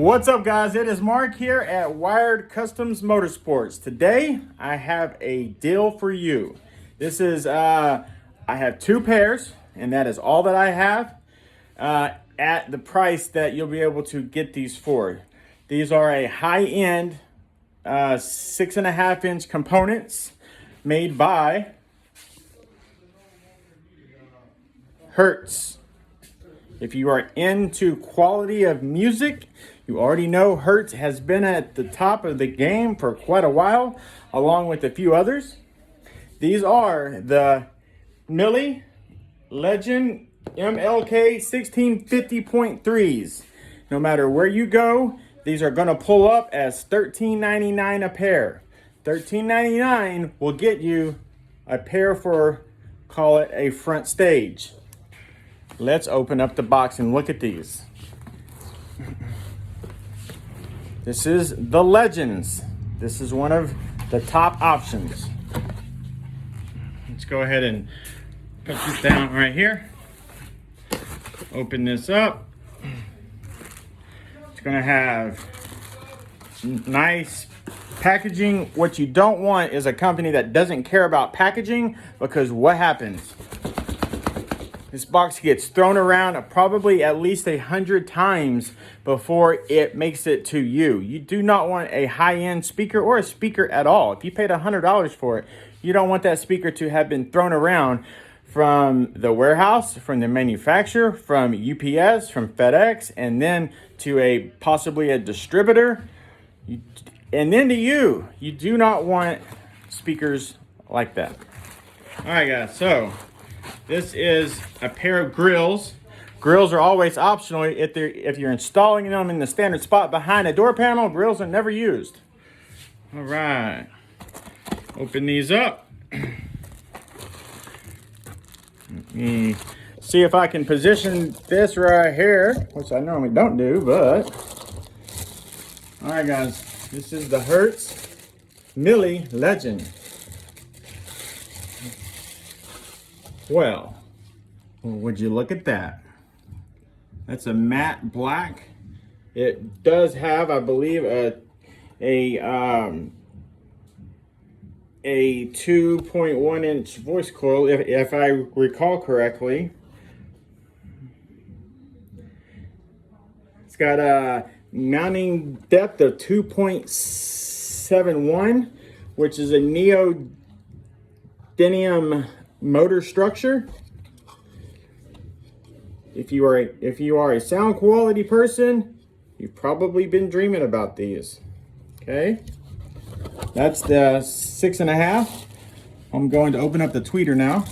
What's up, guys? It is Mark here at Wired Kustoms Motorsports. Today I have a deal for you. This is I have two pairs, and that is all that I have at the price that you'll be able to get these for. These are a high-end 6.5-inch components made by Hertz. If you are into quality of music, you already know Hertz has been at the top of the game for quite a while, along with a few others. These are the Mille Legend MLK 1650.3s. No matter where you go, these are going to pull up as $13.99 a pair. $13.99 will get you a pair for, call it a front stage. Let's open up the box and look at these. This is the Legends. This is one of the top options. Let's go ahead and put this down right here. Open this up. It's going to have nice packaging. What you don't want is a company that doesn't care about packaging, because what happens? This box gets thrown around probably at least 100 times before it makes it to you. You do not want a high-end speaker or a speaker at all. If you paid $100 for it, you don't want that speaker to have been thrown around from the warehouse, from the manufacturer, from UPS, from FedEx, and then to possibly a distributor. And then to you. You do not want speakers like that. All right, guys, so this is a pair of grills. Grills are always optional. If you're installing them in the standard spot behind a door panel, grills are never used. All right. Open these up. Let me see if I can position this right here, which I normally don't do, but. All right, guys. This is the Hertz Mille Legend. Well, would you look at that? That's a matte black. It does have, I believe, a 2.1-inch voice coil, if I recall correctly. It's got a mounting depth of 2.71, which is a neodymium motor structure. If you are a sound quality person, you've probably been dreaming about these. Okay, that's the 6.5. I'm going to open up the tweeter now.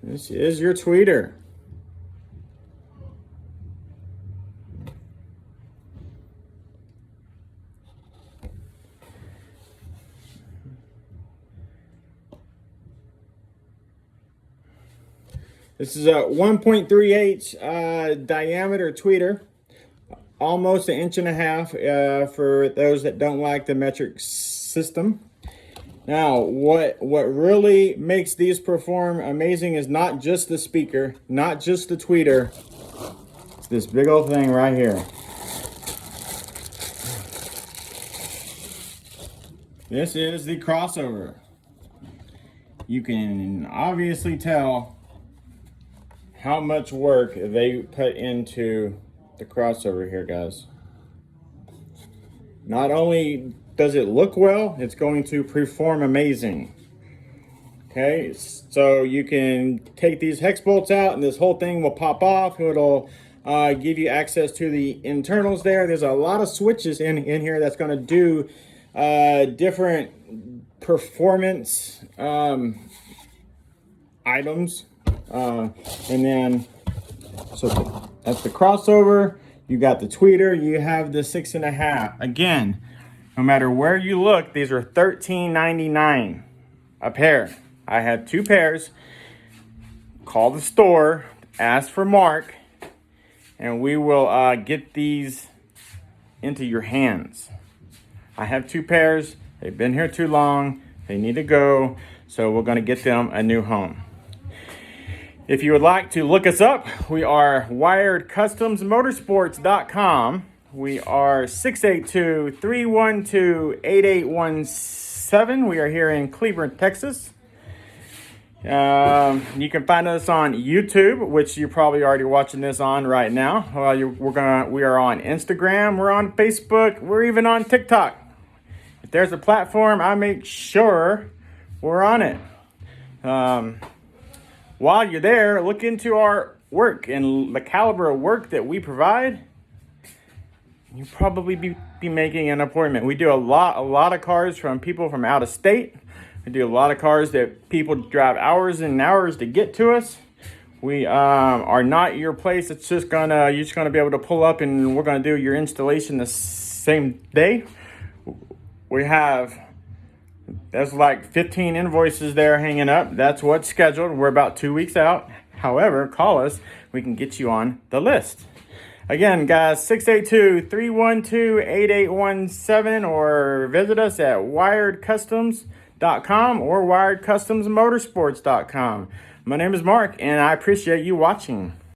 This is your tweeter. This is a 1.3H diameter tweeter, almost 1.5 inches for those that don't like the metric system. Now, what really makes these perform amazing is not just the speaker, not just the tweeter. It's this big old thing right here. This is the crossover. You can obviously tell how much work they put into the crossover here, guys. Not only does it look well, it's going to perform amazing. Okay, so you can take these hex bolts out and this whole thing will pop off. It'll give you access to the internals there. There's a lot of switches in here that's going to do different performance items. And then, so that's the crossover. You got the tweeter. You have the 6.5. Again, no matter where you look, these are $13.99 a pair. I have two pairs. Call the store, ask for Mark, and we will get these into your hands. I have two pairs. They've been here too long. They need to go. So we're going to get them a new home. If you would like to look us up, we are wiredcustomsmotorsports.com. We are 682-312-8817. We are here in Cleveland, Texas. You can find us on YouTube, which you're probably already watching this on right now. We are on Instagram, we're on Facebook, we're even on TikTok. If there's a platform, I make sure we're on it. While you're there, look into our work and the caliber of work that we provide. You'll probably be making an appointment. We do a lot of cars from people from out of state. We do a lot of cars that people drive hours and hours to get to us. We are not your place. It's just you're just gonna be able to pull up and we're gonna do your installation the same day. There's like 15 invoices there hanging up. That's what's scheduled. We're about 2 weeks out. However, call us. We can get you on the list. Again, guys, 682-312-8817 or visit us at wiredcustoms.com or wiredcustomsmotorsports.com. My name is Mark, and I appreciate you watching.